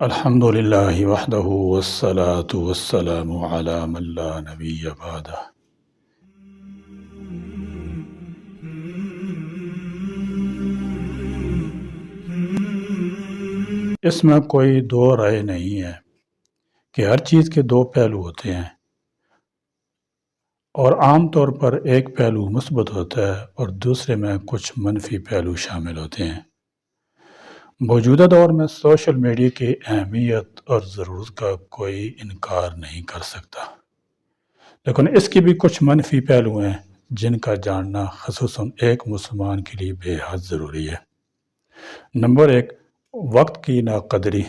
الحمد للہ وحدہ والصلاة والسلام علی من لا نبی بعدہ۔ اس میں کوئی دو رائے نہیں ہے کہ ہر چیز کے دو پہلو ہوتے ہیں، اور عام طور پر ایک پہلو مثبت ہوتا ہے اور دوسرے میں کچھ منفی پہلو شامل ہوتے ہیں۔ موجودہ دور میں سوشل میڈیا کی اہمیت اور ضرورت کا کوئی انکار نہیں کر سکتا، لیکن اس کی بھی کچھ منفی پہلو ہیں جن کا جاننا خصوصاً ایک مسلمان کے لیے بے حد ضروری ہے۔ نمبر 1، وقت کی ناقدری۔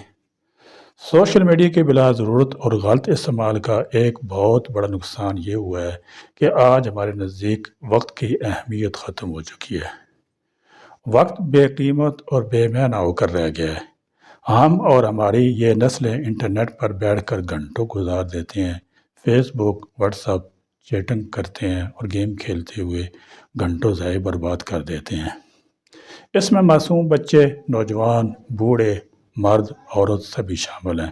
سوشل میڈیا کے بلا ضرورت اور غلط استعمال کا ایک بہت بڑا نقصان یہ ہوا ہے کہ آج ہمارے نزدیک وقت کی اہمیت ختم ہو چکی ہے۔ وقت بے قیمت اور بے معنی ہو کر رہ گیا ہے۔ ہم اور ہماری یہ نسلیں انٹرنیٹ پر بیٹھ کر گھنٹوں گزار دیتے ہیں، فیس بک، واٹس ایپ چیٹنگ کرتے ہیں اور گیم کھیلتے ہوئے گھنٹوں ضائع برباد کر دیتے ہیں۔ اس میں معصوم بچے، نوجوان، بوڑھے، مرد، عورت سبھی شامل ہیں۔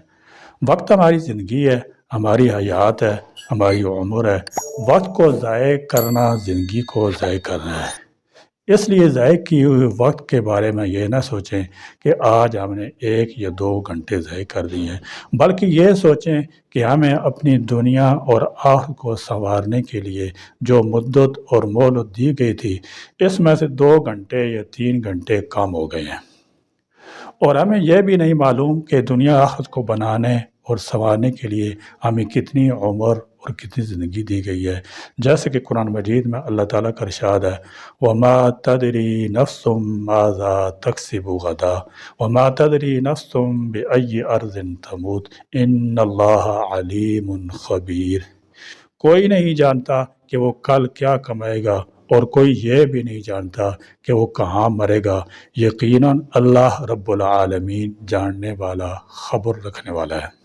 وقت ہماری زندگی ہے، ہماری حیات ہے، ہماری عمر ہے۔ وقت کو ضائع کرنا زندگی کو ضائع کرنا ہے۔ اس لیے ضائع کیے ہوئے وقت کے بارے میں یہ نہ سوچیں کہ آج ہم نے 1 یا 2 گھنٹے ضائع کر دیے ہیں، بلکہ یہ سوچیں کہ ہمیں اپنی دنیا اور آخرت کو سنوارنے کے لیے جو مدت اور مہلت دی گئی تھی، اس میں سے 2 گھنٹے یا 3 گھنٹے کم ہو گئے ہیں، اور ہمیں یہ بھی نہیں معلوم کہ دنیا آخرت کو بنانے اور سنوارنے کے لیے ہمیں کتنی عمر اور کتنی زندگی دی گئی ہے۔ جیسے کہ قرآن مجید میں اللہ تعالیٰ کا ارشاد ہے، وَمَا تَدْرِي نَفْسٌ مَاذَا تَكْسِبُ غَدًا وَمَا تَدْرِي نَفْسٌ بِأَيِّ أَرْضٍ تَمُوتُ إِنَّ اللَّهَ عَلِيمٌ خَبِيرٌ۔ کوئی نہیں جانتا کہ وہ کل کیا کمائے گا، اور کوئی یہ بھی نہیں جانتا کہ وہ کہاں مرے گا۔ یقیناً اللہ رب العالمین جاننے والا، خبر رکھنے والا ہے۔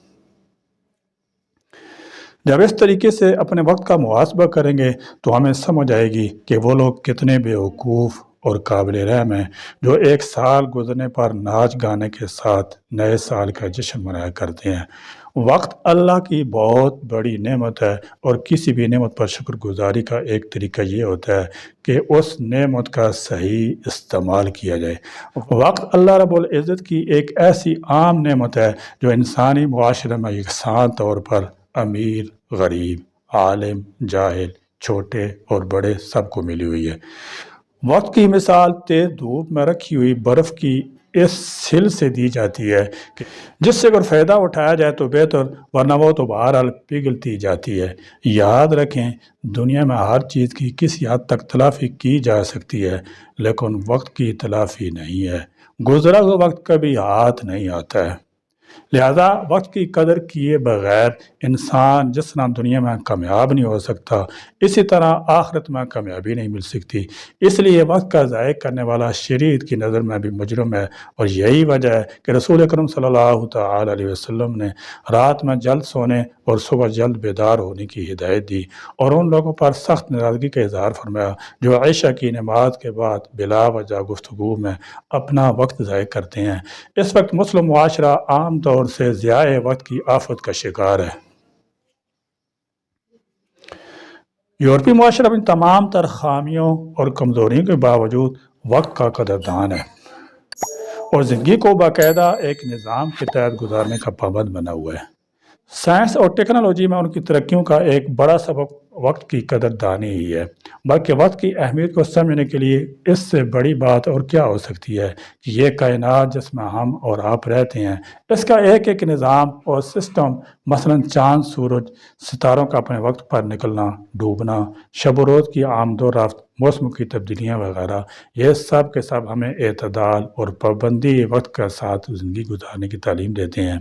جب اس طریقے سے اپنے وقت کا محاسبہ کریں گے تو ہمیں سمجھ آئے گی کہ وہ لوگ کتنے بیوقوف اور قابل رحم ہیں جو 1 سال گزرنے پر ناچ گانے کے ساتھ نئے سال کا جشن منایا کرتے ہیں۔ وقت اللہ کی بہت بڑی نعمت ہے، اور کسی بھی نعمت پر شکر گزاری کا ایک طریقہ یہ ہوتا ہے کہ اس نعمت کا صحیح استعمال کیا جائے۔ وقت اللہ رب العزت کی ایک ایسی عام نعمت ہے جو انسانی معاشرے میں یکساں طور پر امیر، غریب، عالم، جاہل، چھوٹے اور بڑے سب کو ملی ہوئی ہے۔ وقت کی مثال تیز دھوپ میں رکھی ہوئی برف کی اس سل سے دی جاتی ہے کہ جس سے اگر فائدہ اٹھایا جائے تو بہتر، ورنہ وہ تو بہرحال پگھلتی جاتی ہے۔ یاد رکھیں، دنیا میں ہر چیز کی کسی حد تک تلافی کی جا سکتی ہے، لیکن وقت کی تلافی نہیں ہے۔ گزرا ہوا وقت کبھی ہاتھ نہیں آتا ہے، لہذا وقت کی قدر کیے بغیر انسان جس طرح دنیا میں کامیاب نہیں ہو سکتا، اسی طرح آخرت میں کامیابی نہیں مل سکتی۔ اس لیے وقت کا ضائع کرنے والا شریعت کی نظر میں بھی مجرم ہے، اور یہی وجہ ہے کہ رسول اکرم صلی اللہ تعالی علیہ وسلم نے رات میں جلد سونے اور صبح جلد بیدار ہونے کی ہدایت دی، اور ان لوگوں پر سخت ناراضگی کا اظہار فرمایا جو عشاء کی نماز کے بعد بلا وجہ گفتگو میں اپنا وقت ضائع کرتے ہیں۔ اس وقت مسلم معاشرہ عام طور سے ضیاع وقت کی آفت کا شکار ہے۔ یورپی معاشرہ اپنی تمام تر خامیوں اور کمزوریوں کے باوجود وقت کا قدردان ہے، اور زندگی کو باقاعدہ ایک نظام کے تحت گزارنے کا پابند بنا ہوا ہے۔ سائنس اور ٹیکنالوجی میں ان کی ترقیوں کا ایک بڑا سبب وقت کی قدردانی ہی ہے، بلکہ وقت کی اہمیت کو سمجھنے کے لیے اس سے بڑی بات اور کیا ہو سکتی ہے کہ یہ کائنات جس میں ہم اور آپ رہتے ہیں، اس کا ایک ایک نظام اور سسٹم، مثلا چاند، سورج، ستاروں کا اپنے وقت پر نکلنا، ڈوبنا، شب و روز کی آمد و رفت، موسموں کی تبدیلیاں وغیرہ، یہ سب کے سب ہمیں اعتدال اور پابندی وقت کے ساتھ زندگی گزارنے کی تعلیم دیتے ہیں۔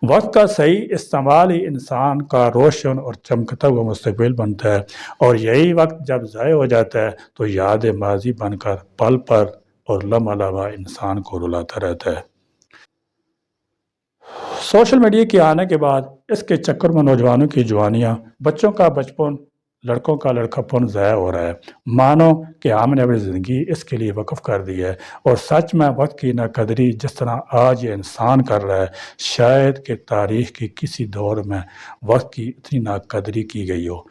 وقت کا صحیح استعمال ہی انسان کا روشن اور چمکتا ہوا مستقبل بنتا ہے، اور یہی وقت جب ضائع ہو جاتا ہے تو یاد ماضی بن کر پل پر اور لمحہ لمحہ انسان کو رلاتا رہتا ہے۔ سوشل میڈیا کے آنے کے بعد اس کے چکر میں نوجوانوں کی جوانیاں، بچوں کا بچپن، لڑکوں کا لڑکپن ضائع ہو رہا ہے۔ مانو کہ ہم نے اپنی زندگی اس کے لیے وقف کر دی ہے، اور سچ میں وقت کی ناقدری جس طرح آج یہ انسان کر رہا ہے، شاید کہ تاریخ کے کسی دور میں وقت کی اتنی ناقدری کی گئی ہو۔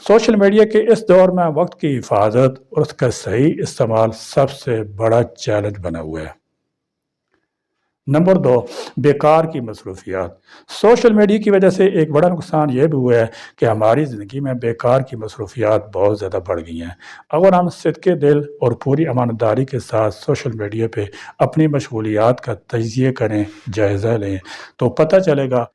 سوشل میڈیا کے اس دور میں وقت کی حفاظت اور اس کا صحیح استعمال سب سے بڑا چیلنج بنا ہوا ہے۔ نمبر 2، بیکار کی مصروفیات۔ سوشل میڈیا کی وجہ سے ایک بڑا نقصان یہ بھی ہوا ہے کہ ہماری زندگی میں بیکار کی مصروفیات بہت زیادہ بڑھ گئی ہیں۔ اگر ہم صدقے دل اور پوری امانتداری کے ساتھ سوشل میڈیا پہ اپنی مشغولیات کا تجزیہ کریں، جائزہ لیں، تو پتہ چلے گا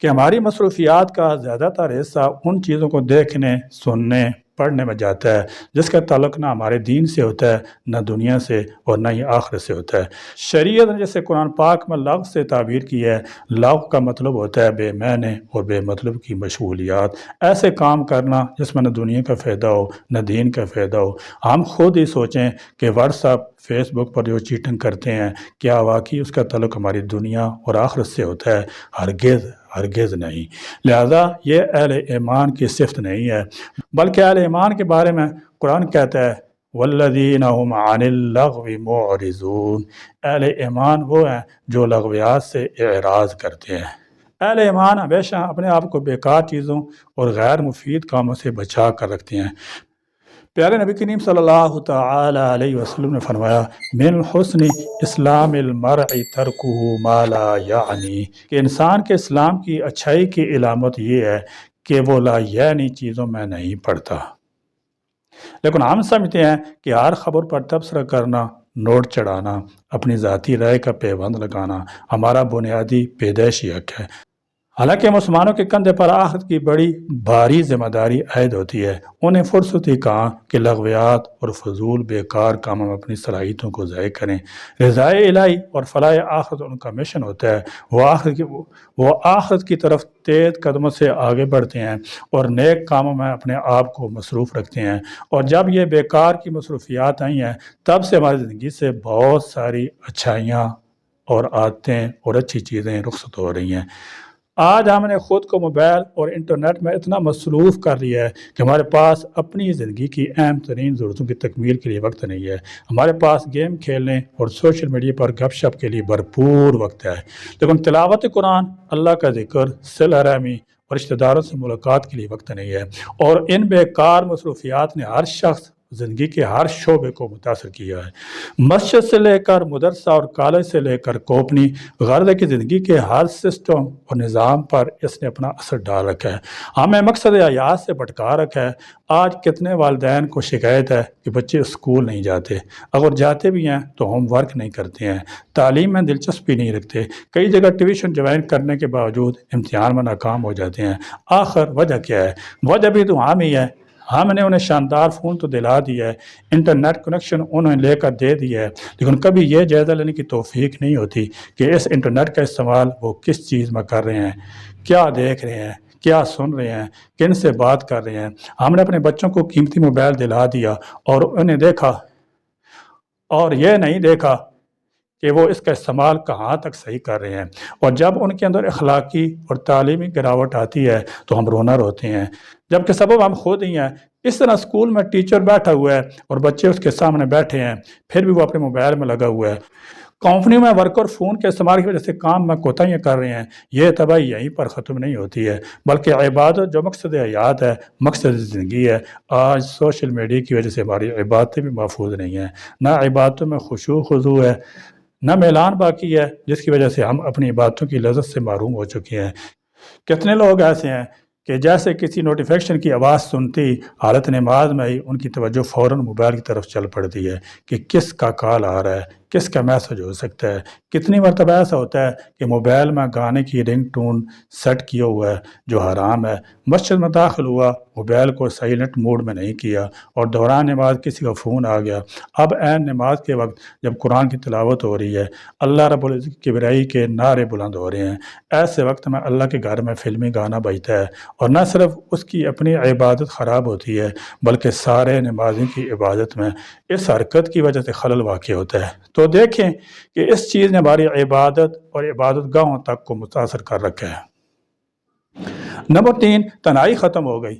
کہ ہماری مصروفیات کا زیادہ تر حصہ ان چیزوں کو دیکھنے، سننے، پڑھنے میں جاتا ہے جس کا تعلق نہ ہمارے دین سے ہوتا ہے، نہ دنیا سے، اور نہ ہی آخرت سے ہوتا ہے۔ شریعت نے جیسے قرآن پاک میں لغو سے تعبیر کی ہے، لغو کا مطلب ہوتا ہے بے معنی اور بے مطلب کی مشغولیات، ایسے کام کرنا جس میں نہ دنیا کا فائدہ ہو نہ دین کا فائدہ ہو۔ ہم خود ہی سوچیں کہ واٹس ایپ، فیس بک پر جو چیٹنگ کرتے ہیں، کیا واقعی اس کا تعلق ہماری دنیا اور آخرت سے ہوتا ہے؟ ہرگز نہیں۔ لہذا یہ اہل ایمان کی صفت نہیں ہے، بلکہ اہل ایمان کے بارے میں قرآن کہتا ہے والذین هم عن اللغو معرضون، اہل ایمان وہ ہیں جو لغویات سے اعراض کرتے ہیں۔ اہل ایمان ہمیشہ اپنے آپ کو بیکار چیزوں اور غیر مفید کاموں سے بچا کر رکھتے ہیں۔ پیارے نبی کریم صلی اللہ تعالی علیہ وسلم نے فرمایا من حسن اسلام المرء ترکہ ما لا یعنی، کہ انسان کے اسلام کی اچھائی کی علامت یہ ہے کہ وہ لا یعنی چیزوں میں نہیں پڑتا۔ لیکن ہم سمجھتے ہیں کہ ہر خبر پر تبصرہ کرنا، نوٹ چڑھانا، اپنی ذاتی رائے کا پیوند لگانا ہمارا بنیادی پیدائشی حق ہے۔ حالانکہ مسلمانوں کے کندھے پر آخرت کی بڑی بھاری ذمہ داری عائد ہوتی ہے۔ انہیں فرصت ہی کہاں کہ لغویات اور فضول بیکار کاموں میں اپنی صلاحیتوں کو ضائع کریں۔ رضائے الہی اور فلاح آخرت ان کا مشن ہوتا ہے۔ وہ آخرت کی طرف تیز قدموں سے آگے بڑھتے ہیں اور نیک کاموں میں اپنے آپ کو مصروف رکھتے ہیں، اور جب یہ بیکار کی مصروفیات آئی ہیں تب سے ہماری زندگی سے بہت ساری اچھائیاں اور عادتیں اور اچھی چیزیں رخصت ہو رہی ہیں۔ آج ہم نے خود کو موبائل اور انٹرنیٹ میں اتنا مصروف کر لیا ہے کہ ہمارے پاس اپنی زندگی کی اہم ترین ضرورتوں کی تکمیل کے لیے وقت نہیں ہے۔ ہمارے پاس گیم کھیلنے اور سوشل میڈیا پر گپ شپ کے لیے بھرپور وقت ہے، لیکن تلاوت قرآن، اللہ کا ذکر، صلہ رحمی اور رشتہ داروں سے ملاقات کے لیے وقت نہیں ہے۔ اور ان بیکار مصروفیات نے ہر شخص زندگی کے ہر شعبے کو متاثر کیا ہے۔ مسجد سے لے کر مدرسہ اور کالج سے لے کر کمپنی، غرض ہے کہ زندگی کے ہر سسٹم اور نظام پر اس نے اپنا اثر ڈال رکھا ہے، ہمیں مقصد حیات سے بھٹکا رکھا ہے۔ آج کتنے والدین کو شکایت ہے کہ بچے اسکول نہیں جاتے، اگر جاتے بھی ہیں تو ہوم ورک نہیں کرتے ہیں، تعلیم میں دلچسپی نہیں رکھتے، کئی جگہ ٹیوشن جوائن کرنے کے باوجود امتحان میں ناکام ہو جاتے ہیں۔ آخر وجہ کیا ہے؟ وجہ بھی تو ہم ہی ہے۔ ہم نے انہیں شاندار فون تو دلا دیا ہے، انٹرنیٹ کنیکشن انہیں لے کر دے دیا ہے، لیکن کبھی یہ جائزہ لینے کی توفیق نہیں ہوتی کہ اس انٹرنیٹ کا استعمال وہ کس چیز میں کر رہے ہیں، کیا دیکھ رہے ہیں، کیا سن رہے ہیں، کن سے بات کر رہے ہیں۔ ہم نے اپنے بچوں کو قیمتی موبائل دلا دیا اور انہیں دیکھا اور یہ نہیں دیکھا کہ وہ اس کا استعمال کہاں تک صحیح کر رہے ہیں، اور جب ان کے اندر اخلاقی اور تعلیمی گراوٹ آتی ہے تو ہم رونا روتے ہیں، جبکہ سبب ہم خود ہی ہیں۔ اس طرح اسکول میں ٹیچر بیٹھا ہوا ہے اور بچے اس کے سامنے بیٹھے ہیں، پھر بھی وہ اپنے موبائل میں لگا ہوا ہے۔ کمپنی میں ورکر فون کے استعمال کی وجہ سے کام میں کوتاہیاں کر رہے ہیں۔ یہ تباہی یہیں پر ختم نہیں ہوتی ہے، بلکہ عبادت جو مقصد حیات ہے، مقصد زندگی ہے، آج سوشل میڈیا کی وجہ سے ہماری عبادتیں بھی محفوظ نہیں ہیں۔ نہ عبادتوں میں خشوع خضوع ہے، نہ میلان باقی ہے، جس کی وجہ سے ہم اپنی عبادتوں کی لذت سے محروم ہو چکے ہیں۔ کتنے لوگ ایسے ہیں کہ جیسے کسی نوٹیفیکیشن کی آواز سنتی حالت نماز میں ہی ان کی توجہ فوراً موبائل کی طرف چل پڑتی ہے کہ کس کا کال آ رہا ہے، کس کا میسج ہو سکتا ہے۔ کتنی مرتبہ ایسا ہوتا ہے کہ موبائل میں گانے کی رنگ ٹون سیٹ کیا ہوا ہے جو حرام ہے، مسجد میں داخل ہوا، موبائل کو سائلنٹ موڈ میں نہیں کیا اور دوران نماز کسی کا فون آ گیا۔ اب عین نماز کے وقت جب قرآن کی تلاوت ہو رہی ہے، اللہ رب العزت کی کبریائی کے نعرے بلند ہو رہے ہیں، ایسے وقت میں اللہ کے گھر میں فلمی گانا بجتا ہے، اور نہ صرف اس کی اپنی عبادت خراب ہوتی ہے بلکہ سارے نمازی کی عبادت میں اس حرکت کی وجہ سے خلل واقع ہوتا ہے۔ تو دیکھیں کہ اس چیز نے ہماری عبادت اور عبادت گاہوں تک کو متاثر کر رکھا ہے۔ نمبر 3، تنہائی ختم ہو گئی۔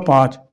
5,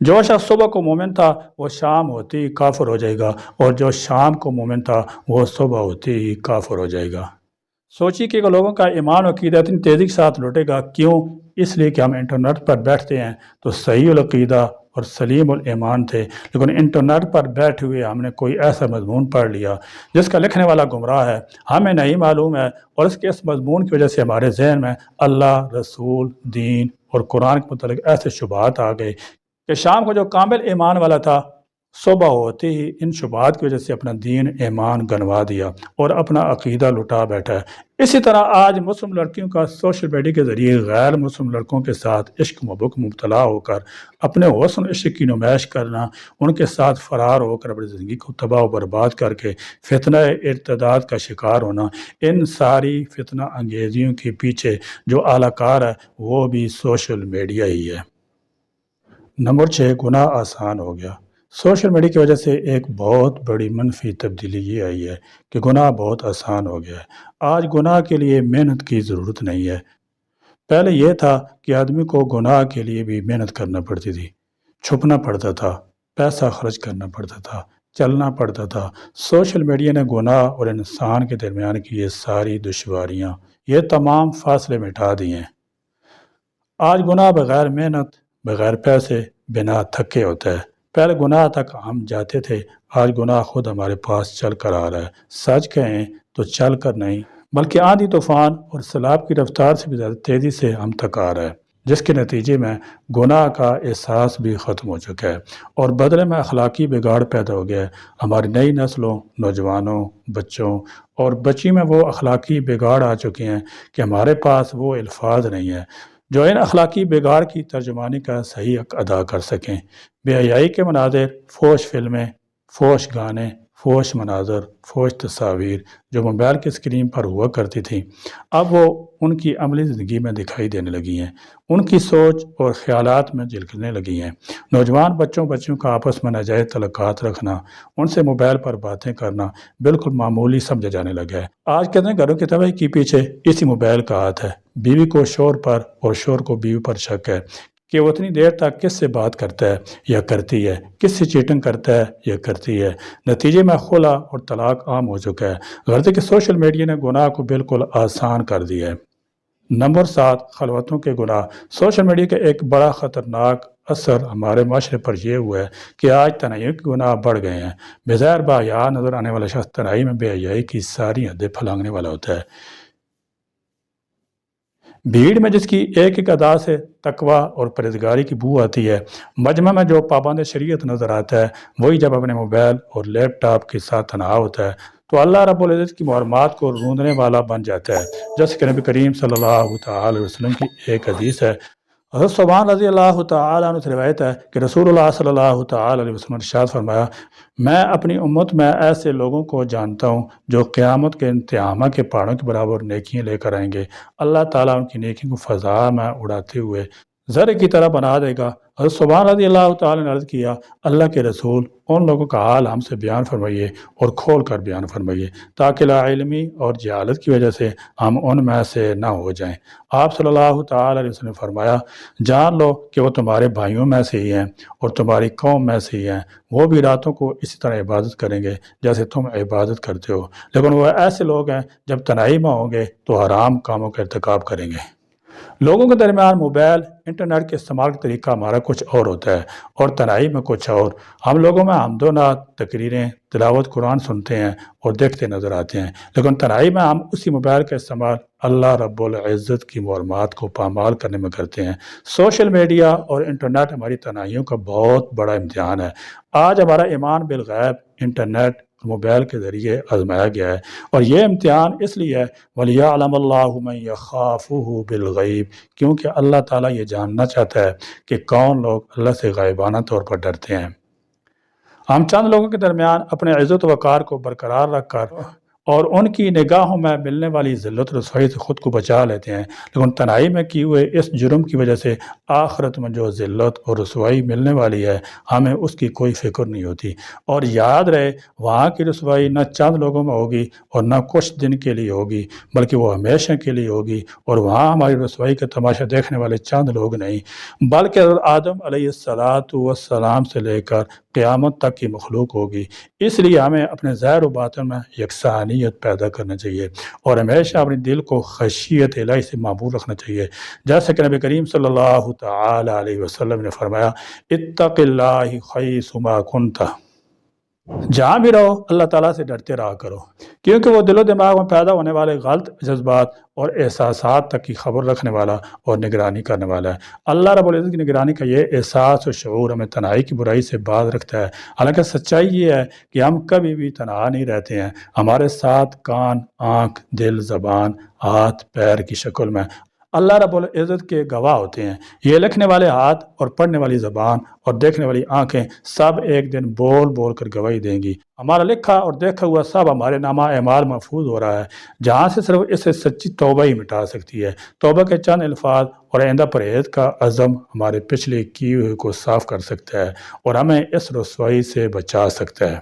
جو شخص صبح کو مومن تھا وہ شام ہوتی ہی کافر ہو جائے گا، اور جو شام کو مومن تھا وہ صبح ہوتی ہی کافر ہو جائے گا۔ سوچیے کہ لوگوں کا ایمان و عقیدہ اتنی تیزی کے ساتھ لوٹے گا، کیوں؟ اس لیے کہ ہم انٹرنیٹ پر بیٹھتے ہیں تو صحیح العقیدہ اور سلیم الایمان تھے، لیکن انٹرنیٹ پر بیٹھے ہوئے ہم نے کوئی ایسا مضمون پڑھ لیا جس کا لکھنے والا گمراہ ہے، ہمیں نہیں معلوم ہے، اور اس مضمون کی وجہ سے ہمارے ذہن میں اللہ، رسول، دین اور قرآن کے متعلق ایسے شبہات آ گئے کہ شام کو جو کامل ایمان والا تھا صبح ہوتے ہی ان شبہات کی وجہ سے اپنا دین ایمان گنوا دیا اور اپنا عقیدہ لٹا بیٹھا ہے۔ اسی طرح آج مسلم لڑکیوں کا سوشل میڈیا کے ذریعے غیر مسلم لڑکوں کے ساتھ عشق مبک مبتلا ہو کر اپنے حسن عشق کی نمائش کرنا، ان کے ساتھ فرار ہو کر اپنی زندگی کو تباہ و برباد کر کے فتنہ ارتداد کا شکار ہونا، ان ساری فتنہ انگیزیوں کے پیچھے جو اعلی کار ہے وہ بھی سوشل میڈیا ہی ہے۔ نمبر 6، گناہ آسان ہو گیا۔ سوشل میڈیا کی وجہ سے ایک بہت بڑی منفی تبدیلی یہ آئی ہے کہ گناہ بہت آسان ہو گیا ہے۔ آج گناہ کے لیے محنت کی ضرورت نہیں ہے۔ پہلے یہ تھا کہ آدمی کو گناہ کے لیے بھی محنت کرنا پڑتی تھی، چھپنا پڑتا تھا، پیسہ خرچ کرنا پڑتا تھا، چلنا پڑتا تھا۔ سوشل میڈیا نے گناہ اور انسان کے درمیان کی یہ ساری دشواریاں، یہ تمام فاصلے مٹا دیے ہیں۔ آج گناہ بغیر محنت، بغیر پیسے، بنا تھکے ہوتا ہے۔ پہلے گناہ تک ہم جاتے تھے، آج گناہ خود ہمارے پاس چل کر آ رہا ہے۔ سچ کہیں تو چل کر نہیں، بلکہ آندھی طوفان اور سیلاب کی رفتار سے بھی زیادہ تیزی سے ہم تک آ رہا ہے، جس کے نتیجے میں گناہ کا احساس بھی ختم ہو چکا ہے اور بدلے میں اخلاقی بگاڑ پیدا ہو گیا ہے۔ ہماری نئی نسلوں، نوجوانوں، بچوں اور بچی میں وہ اخلاقی بگاڑ آ چکے ہیں کہ ہمارے پاس وہ الفاظ نہیں ہیں جو ان اخلاقی بگاڑ کی ترجمانی کا صحیح حق ادا کر سکیں۔ بے حیائی کے مناظر، فحش فلمیں، فحش گانے، فحش مناظر، فحش تصاویر جو موبائل کی اسکرین پر ہوا کرتی تھیں، اب وہ ان کی عملی زندگی میں دکھائی دینے لگی ہیں، ان کی سوچ اور خیالات میں جھلکنے لگی ہیں۔ نوجوان بچوں کا آپس میں ناجائز تعلقات رکھنا، ان سے موبائل پر باتیں کرنا بالکل معمولی سمجھا جانے لگا ہے۔ آج کتنے گھروں کی تباہی کے پیچھے اسی موبائل کا ہاتھ ہے۔ بیوی کو شوہر پر اور شوہر کو بیوی پر شک ہے کہ وہ اتنی دیر تک کس سے بات کرتا ہے یا کرتی ہے، کس سے چیٹنگ کرتا ہے یا کرتی ہے۔ نتیجے میں خلا اور طلاق عام ہو چکا ہے، غرض کہ سوشل میڈیا نے گناہ کو بالکل آسان کر دیا ہے۔ نمبر 7، خلوتوں کے گناہ۔ سوشل میڈیا کا ایک بڑا خطرناک اثر ہمارے معاشرے پر یہ ہوا ہے کہ آج تنہائیوں کے گناہ بڑھ گئے ہیں۔ بظاہر باحیا نظر آنے والا شخص تنہائی میں بے حیائی کی ساری حدیں پھلانگنے والا ہوتا ہے۔ بھیڑ میں جس کی ایک ایک ادا سے تقوی اور پرہیزگاری کی بو آتی ہے، مجمع میں جو پابند شریعت نظر آتا ہے، وہی جب اپنے موبائل اور لیپ ٹاپ کے ساتھ تنہا ہوتا ہے تو اللہ رب العزت کی محرمات کو روندنے والا بن جاتا ہے۔ جیسے کہ نبی کریم صلی اللہ تعالی علیہ وسلم کی ایک حدیث ہے، حضرت ثوبان رضی اللہ تعالی عنہ سے روایت ہے کہ رسول اللہ صلی اللہ تعالی علیہ وسلم نے ارشاد فرمایا، میں اپنی امت میں ایسے لوگوں کو جانتا ہوں جو قیامت کے انتہامہ کے پہاڑوں کے برابر نیکیاں لے کر آئیں گے، اللہ تعالیٰ ان کی نیکی کو فضا میں اڑاتے ہوئے ذرے کی طرح بنا دے گا۔ حضرت ثوبان رضی اللہ تعالی نے عرض کیا، اللہ کے رسول، ان لوگوں کا حال ہم سے بیان فرمائیے اور کھول کر بیان فرمائیے تاکہ لا علمی اور جہالت کی وجہ سے ہم ان میں سے نہ ہو جائیں۔ آپ صلی اللہ تعالی علیہ وسلم نے فرمایا، جان لو کہ وہ تمہارے بھائیوں میں سے ہی ہیں اور تمہاری قوم میں سے ہی ہیں، وہ بھی راتوں کو اسی طرح عبادت کریں گے جیسے تم عبادت کرتے ہو، لیکن وہ ایسے لوگ ہیں جب تنہائی میں ہوں گے تو حرام کاموں کا ارتکاب کریں گے۔ لوگوں کے درمیان موبائل، انٹرنیٹ کے استعمال کا طریقہ ہمارا کچھ اور ہوتا ہے اور تنہائی میں کچھ اور۔ ہم لوگوں میں حمد و نعت، تقریریں، تلاوت قرآن سنتے ہیں اور دیکھتے نظر آتے ہیں، لیکن تنہائی میں ہم اسی موبائل کا استعمال اللہ رب العزت کی محرمات کو پامال کرنے میں کرتے ہیں۔ سوشل میڈیا اور انٹرنیٹ ہماری تنہائیوں کا بہت بڑا امتحان ہے۔ آج ہمارا ایمان بالغیب انٹرنیٹ اور موبائل کے ذریعے آزمایا گیا ہے، اور یہ امتحان اس لیے ہے وَلِيَعْلَمَ اللَّهُ مَن يَخَافُهُ بِالْغَيْبِ، کیونکہ اللہ تعالیٰ یہ جاننا چاہتا ہے کہ کون لوگ اللہ سے غائبانہ طور پر ڈرتے ہیں۔ ہم چند لوگوں کے درمیان اپنے عزت و وقار کو برقرار رکھ کر اور ان کی نگاہوں میں ملنے والی ذلت رسوائی سے خود کو بچا لیتے ہیں، لیکن تنہائی میں کیے ہوئے اس جرم کی وجہ سے آخرت میں جو ذلت اور رسوائی ملنے والی ہے ہمیں اس کی کوئی فکر نہیں ہوتی۔ اور یاد رہے، وہاں کی رسوائی نہ چند لوگوں میں ہوگی اور نہ کچھ دن کے لیے ہوگی، بلکہ وہ ہمیشہ کے لیے ہوگی، اور وہاں ہماری رسوائی کا تماشا دیکھنے والے چند لوگ نہیں بلکہ حضرت آدم علیہ السلام سے لے کر قیامت تک کی مخلوق ہوگی۔ اس لیے ہمیں اپنے ظاہر و باطن میں یکسانیت پیدا کرنا چاہیے اور ہمیشہ اپنے دل کو خشیت الہی سے معمور رکھنا چاہیے، جیسا کہ نبی کریم صلی اللہ تعالی علیہ وسلم نے فرمایا، اتق اللہ حیث ما کنت، جہاں بھی رہو اللہ تعالیٰ سے ڈرتے رہا کرو، کیونکہ وہ دل و دماغ میں پیدا ہونے والے غلط جذبات اور احساسات تک کی خبر رکھنے والا اور نگرانی کرنے والا ہے۔ اللہ رب العزت کی نگرانی کا یہ احساس اور شعور ہمیں تنہائی کی برائی سے باز رکھتا ہے۔ حالانکہ سچائی یہ ہے کہ ہم کبھی بھی تنہا نہیں رہتے ہیں، ہمارے ساتھ کان، آنکھ، دل، زبان، ہاتھ، پیر کی شکل میں اللہ رب العزت کے گواہ ہوتے ہیں۔ یہ لکھنے والے ہاتھ اور پڑھنے والی زبان اور دیکھنے والی آنکھیں سب ایک دن بول بول کر گواہی دیں گی۔ ہمارا لکھا اور دیکھا ہوا سب ہمارے نامہ اعمال محفوظ ہو رہا ہے، جہاں سے صرف اسے سچی توبہ ہی مٹا سکتی ہے۔ توبہ کے چند الفاظ اور آئندہ پرہیز کا عزم ہمارے پچھلے کیے ہوئے کو صاف کر سکتا ہے اور ہمیں اس رسوائی سے بچا سکتا ہے۔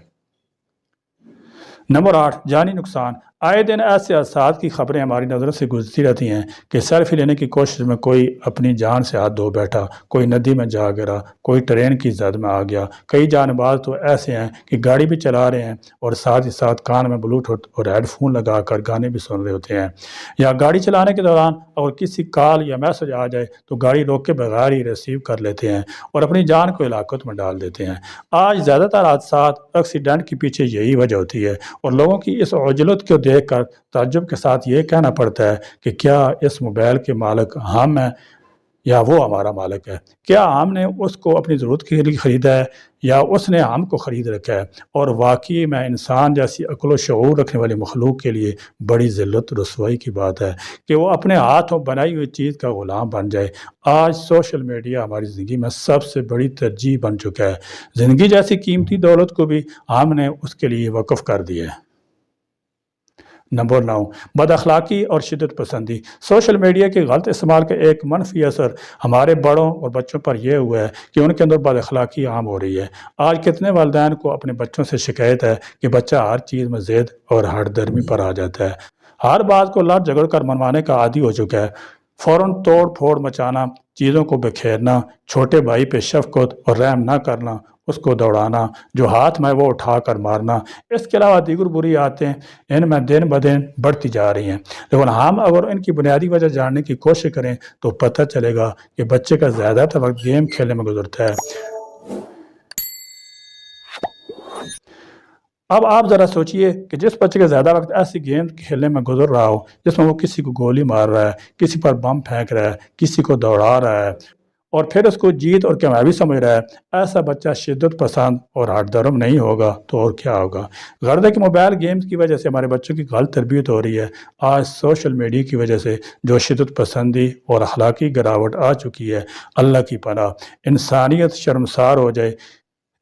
نمبر 8، جانی نقصان۔ آئے دن ایسے حادثات کی خبریں ہماری نظروں سے گزرتی رہتی ہیں کہ سیلفی لینے کی کوشش میں کوئی اپنی جان سے ہاتھ دھو بیٹھا، کوئی ندی میں جا گرا، کوئی ٹرین کی زد میں آ گیا۔ کئی جان باز تو ایسے ہیں کہ گاڑی بھی چلا رہے ہیں اور ساتھ ہی ساتھ کان میں بلوٹوتھ اور ہیڈ فون لگا کر گانے بھی سن رہے ہوتے ہیں، یا گاڑی چلانے کے دوران اگر کسی کال یا میسج آ جائے تو گاڑی روک کے بغیر ہی ریسیو کر لیتے ہیں اور اپنی جان کو ہلاکت میں ڈال دیتے ہیں۔ آج زیادہ تر حادثات ایکسیڈنٹ کے پیچھے یہی وجہ ہوتی ہے، اور لوگوں کی اس عجلت کو دیکھ کر تعجب کے ساتھ یہ کہنا پڑتا ہے کہ کیا اس موبائل کے مالک ہم ہیں یا وہ ہمارا مالک ہے؟ کیا ہم نے اس کو اپنی ضرورت کے لیے خریدا ہے یا اس نے ہم کو خرید رکھا ہے؟ اور واقعی میں انسان جیسی عقل و شعور رکھنے والی مخلوق کے لیے بڑی ذلت رسوائی کی بات ہے کہ وہ اپنے ہاتھوں بنائی ہوئی چیز کا غلام بن جائے۔ آج سوشل میڈیا ہماری زندگی میں سب سے بڑی ترجیح بن چکا ہے۔ زندگی جیسی قیمتی دولت کو بھی ہم نے اس کے لیے وقف کر دیا ہے۔ نمبر 9، بد اخلاقی اور شدت پسندی۔ سوشل میڈیا کے غلط استعمال کا ایک منفی اثر ہمارے بڑوں اور بچوں پر یہ ہوا ہے کہ ان کے اندر بد اخلاقی عام ہو رہی ہے۔ آج کتنے والدین کو اپنے بچوں سے شکایت ہے کہ بچہ ہر چیز میں ضد اور ہٹ درمی پر آ جاتا ہے، ہر بات کو لڑ جھگڑ کر منوانے کا عادی ہو چکا ہے، فوراً توڑ پھوڑ مچانا، چیزوں کو بکھیرنا، چھوٹے بھائی پہ شفقت اور رحم نہ کرنا، اس کو دوڑانا، جو ہاتھ میں وہ اٹھا کر مارنا، اس کے علاوہ دیگر بری عادتیں ان میں دن بدن بڑھتی جا رہی ہیں۔ لیکن ہم اگر ان کی بنیادی وجہ جاننے کی کوشش کریں تو پتہ چلے گا کہ بچے کا زیادہ تر وقت گیم کھیلنے میں گزرتا ہے۔ اب آپ ذرا سوچئے کہ جس بچے کا زیادہ وقت ایسی گیم کھیلنے میں گزر رہا ہو جس میں وہ کسی کو گولی مار رہا ہے، کسی پر بم پھینک رہا ہے، کسی کو دوڑا رہا ہے اور پھر اس کو جیت اور کامیابی سمجھ رہا ہے، ایسا بچہ شدت پسند اور ہٹ درم نہیں ہوگا تو اور کیا ہوگا؟ غرض ہے کہ موبائل گیمز کی وجہ سے ہمارے بچوں کی غلط تربیت ہو رہی ہے۔ آج سوشل میڈیا کی وجہ سے جو شدت پسندی اور اخلاقی گراوٹ آ چکی ہے، اللہ کی پناہ، انسانیت شرمسار ہو جائے۔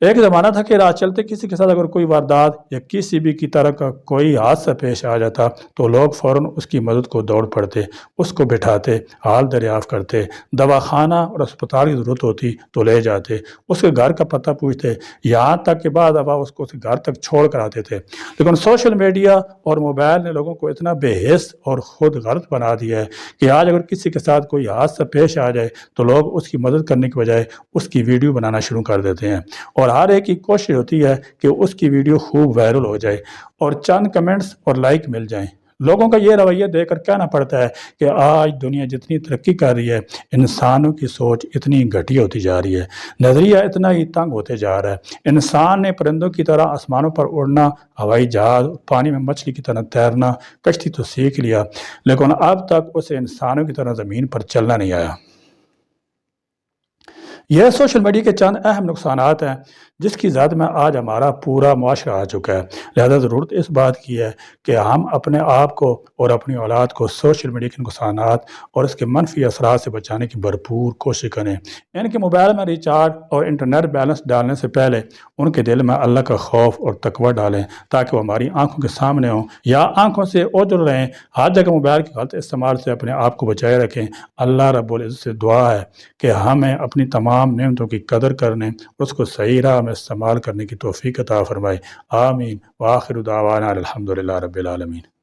ایک زمانہ تھا کہ راہ چلتے کسی کے ساتھ اگر کوئی واردات یا کسی بھی کی طرح کا کوئی حادثہ پیش آ جاتا تو لوگ فوراً اس کی مدد کو دوڑ پڑتے، اس کو بٹھاتے، حال دریافت کرتے، دواخانہ اور اسپتال کی ضرورت ہوتی تو لے جاتے، اس کے گھر کا پتہ پوچھتے، یہاں تک کہ بعد اب اس کو اس گھر تک چھوڑ کر آتے تھے۔ لیکن سوشل میڈیا اور موبائل نے لوگوں کو اتنا بے حس اور خود غرض بنا دیا ہے کہ آج اگر کسی کے ساتھ کوئی حادثہ پیش آ جائے تو لوگ اس کی مدد کرنے کے بجائے اس کی ویڈیو بنانا شروع کر دیتے ہیں، اور ہر ایک کی کوشش ہوتی ہے کہ اس کی ویڈیو خوب وائرل ہو جائے اور چند کمنٹس اور لائک مل جائیں۔ لوگوں کا یہ رویہ دیکھ کر کہنا پڑتا ہے کہ آج دنیا جتنی ترقی کر رہی ہے، انسانوں کی سوچ اتنی گھٹیا ہوتی جا رہی ہے، نظریہ اتنا ہی تنگ ہوتے جا رہا ہے۔ انسان نے پرندوں کی طرح آسمانوں پر اڑنا، ہوائی جہاز، پانی میں مچھلی کی طرح تیرنا، کشتی تو سیکھ لیا، لیکن اب تک اسے انسانوں کی طرح زمین پر چلنا نہیں آیا۔ یہ سوشل میڈیا کے چند اہم نقصانات ہیں جس کی ذات میں آج ہمارا پورا معاشرہ آ چکا ہے۔ لہذا ضرورت اس بات کی ہے کہ ہم اپنے آپ کو اور اپنی اولاد کو سوشل میڈیا کے نقصانات اور اس کے منفی اثرات سے بچانے کی بھرپور کوشش کریں۔ ان کے موبائل میں ریچارج اور انٹرنیٹ بیلنس ڈالنے سے پہلے ان کے دل میں اللہ کا خوف اور تقوی ڈالیں تاکہ وہ ہماری آنکھوں کے سامنے ہوں یا آنکھوں سے اوجھل رہیں۔ ہر جگہ موبائل کے غلط استعمال سے اپنے آپ کو بچائے رکھیں۔ اللہ رب العزت سے دعا ہے کہ ہمیں اپنی تمام نعمتوں کی قدر کرنے اور اس کو صحیح راہ میں استعمال کرنے کی توفیق عطا فرمائے۔ آمین۔ وآخر دعوانا الحمدللہ رب العالمین۔